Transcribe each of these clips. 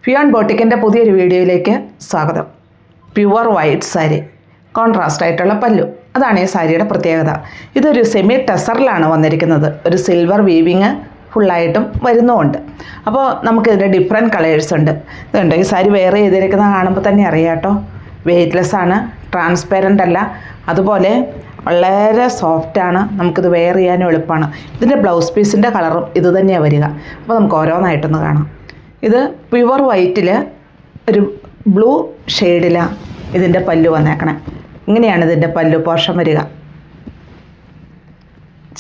ഫിയോൺ ബോട്ടിക്കിൻ്റെ പുതിയൊരു വീഡിയോയിലേക്ക് സ്വാഗതം. പ്യുവർ വൈറ്റ് സാരി, കോൺട്രാസ്റ്റ് ആയിട്ടുള്ള പല്ലു, അതാണ് ഈ സാരിയുടെ പ്രത്യേകത. ഇതൊരു സെമി ടെസറിലാണ് വന്നിരിക്കുന്നത്. ഒരു സിൽവർ വീവിങ് ഫുള്ളായിട്ടും വരുന്നുമുണ്ട്. അപ്പോൾ നമുക്കിതിൻ്റെ ഡിഫറെൻറ്റ് കളേഴ്സ് ഉണ്ട്. ഇതുണ്ട്, ഈ സാരി വെയർ ചെയ്തിരിക്കുന്നത് കാണുമ്പോൾ തന്നെ അറിയാം കേട്ടോ. വെയ്റ്റ്ലെസ് ആണ്, ട്രാൻസ്പെറൻ്റ് അല്ല, അതുപോലെ വളരെ സോഫ്റ്റാണ്. നമുക്കിത് വെയർ ചെയ്യാനും എളുപ്പമാണ്. ഇതിൻ്റെ ബ്ലൗസ് പീസിൻ്റെ കളറും ഇത് തന്നെയാണ് വരിക. അപ്പോൾ നമുക്ക് ഓരോന്നായിട്ടൊന്ന് കാണാം. ഇത് പ്യുവർ വൈറ്റിൽ ഒരു ബ്ലൂ ഷെയ്ഡിലാണ് ഇതിൻ്റെ പല്ലു വന്നേക്കണേ. ഇങ്ങനെയാണ് ഇതിൻ്റെ പല്ലു പോർഷൻ വരിക.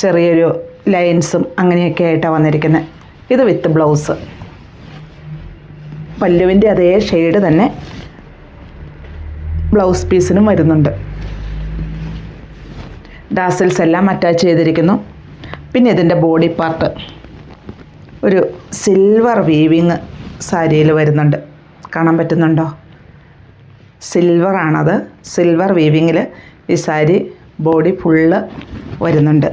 ചെറിയൊരു ലൈൻസും അങ്ങനെയൊക്കെ ആയിട്ടാണ് വന്നിരിക്കുന്നത്. ഇത് വിത്ത് ബ്ലൗസ്. പല്ലുവിൻ്റെ അതേ ഷെയ്ഡ് തന്നെ ബ്ലൗസ് പീസിനും വരുന്നുണ്ട്. ഡാസിൽസ് എല്ലാം അറ്റാച്ച് ചെയ്തിരിക്കുന്നു. പിന്നെ ഇതിൻ്റെ ബോഡി പാർട്ട് ഒരു സിൽവർ വീവിങ് സാരിയിൽ വരുന്നുണ്ട്. കാണാൻ പറ്റുന്നുണ്ടോ? സിൽവറാണത്. സിൽവർ വീവിങ്ങിൽ ഈ സാരി ബോഡി ഫുള്ള് വരുന്നുണ്ട്.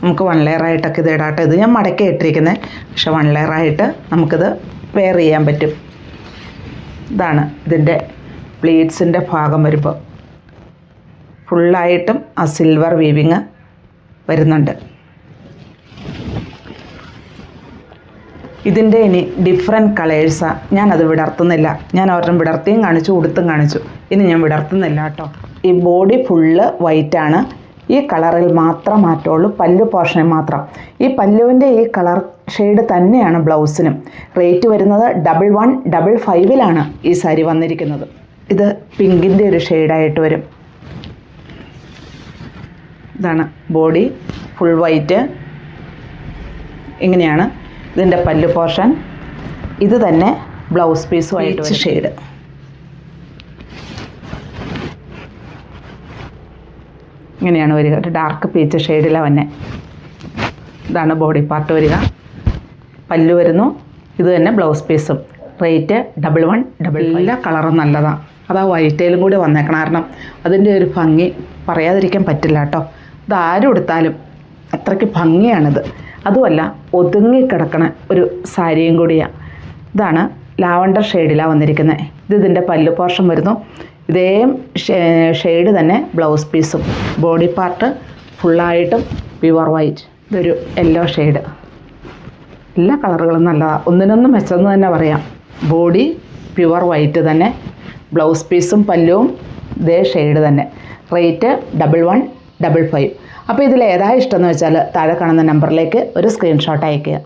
നമുക്ക് വൺ ലെയറായിട്ടൊക്കെ ഇത് ഇടാട്ടെ. ഇത് ഞാൻ മടക്കി ഇട്ടിരിക്കുന്നത്, പക്ഷെ വൺ ലെയറായിട്ട് നമുക്കിത് വെയർ ചെയ്യാൻ പറ്റും. ഇതാണ് ഇതിൻ്റെ പ്ലീറ്റ്സിൻ്റെ ഭാഗം വരുമ്പോൾ ഫുള്ളായിട്ടും ആ സിൽവർ വീവിങ് വരുന്നുണ്ട്. ഇതിൻ്റെ ഇനി ഡിഫറെൻറ്റ് കളേഴ്സാണ്. ഞാനത് വിടർത്തുന്നില്ല. ഞാൻ ഒരെണ്ണം വിടർത്തിയും കാണിച്ചു, ഉടുത്തും കാണിച്ചു. ഇനി ഞാൻ വിടർത്തുന്നില്ല കേട്ടോ. ഈ ബോഡി ഫുള്ള് വൈറ്റാണ്. ഈ കളറിൽ മാത്രം മാറ്റമുള്ളൂ, പല്ലു പോർഷനിൽ മാത്രം. ഈ പല്ലുവിൻ്റെ ഈ കളർ ഷെയ്ഡ് തന്നെയാണ് ബ്ലൗസിനും. റേറ്റ് വരുന്നത് 11,500 ഈ സാരി വന്നിരിക്കുന്നത്. ഇത് പിങ്കിൻ്റെ ഒരു ഷെയ്ഡായിട്ട് വരും. ഇതാണ് ബോഡി ഫുൾ വൈറ്റ്. ഇങ്ങനെയാണ് ഇതിൻ്റെ പല്ലു പോർഷൻ. ഇത് തന്നെ ബ്ലൗസ് പീസുമായിട്ട് ഷെയ്ഡ്. ഇങ്ങനെയാണ് വരിക. ഒരു ഡാർക്ക് പീച്ച് ഷെയ്ഡിലാണ് വന്നെ. ഇതാണ് ബോഡി പാർട്ട് വരിക. പല്ലു വരുന്നു. ഇത് തന്നെ ബ്ലൗസ് പീസും. റേറ്റ് 11,500. എല്ലാ കളറും നല്ലതാണ്. അതാ വൈറ്റയിലും കൂടി വന്നേക്കണം. കാരണം അതിൻ്റെ ഒരു ഭംഗി പറയാതിരിക്കാൻ പറ്റില്ല കേട്ടോ. ഇതാരും എടുത്താലും അത്രയ്ക്ക് ഭംഗിയാണിത്. അതുമല്ല, ഒതുങ്ങിക്കിടക്കണ ഒരു സാരിയും കൂടിയാണ്. ഇതാണ് ലാവണ്ടർ ഷെയ്ഡിലാണ് വന്നിരിക്കുന്നത്. ഇതിൻ്റെ പല്ലു പോർഷൻ വരുന്നു. ഇതേ ഷെയ്ഡ് തന്നെ ബ്ലൗസ് പീസും. ബോഡി പാർട്ട് ഫുള്ളായിട്ടും പ്യുവർ വൈറ്റ്. ഇതൊരു യെല്ലോ ഷെയ്ഡ്. എല്ലാ കളറുകളും നല്ലതാണ്. ഒന്നിനൊന്നും മെച്ചെന്ന് തന്നെ പറയാം. ബോഡി പ്യുവർ വൈറ്റ് തന്നെ, ബ്ലൗസ് പീസും പല്ലുവും ഇതേ ഷെയ്ഡ് തന്നെ. റേറ്റ് 11,500. അപ്പോൾ ഇതിൽ ഏതാ ഇഷ്ടമെന്ന് വെച്ചാൽ താഴെ കാണുന്ന നമ്പറിലേക്ക് ഒരു സ്ക്രീൻഷോട്ട് അയയ്ക്കുക.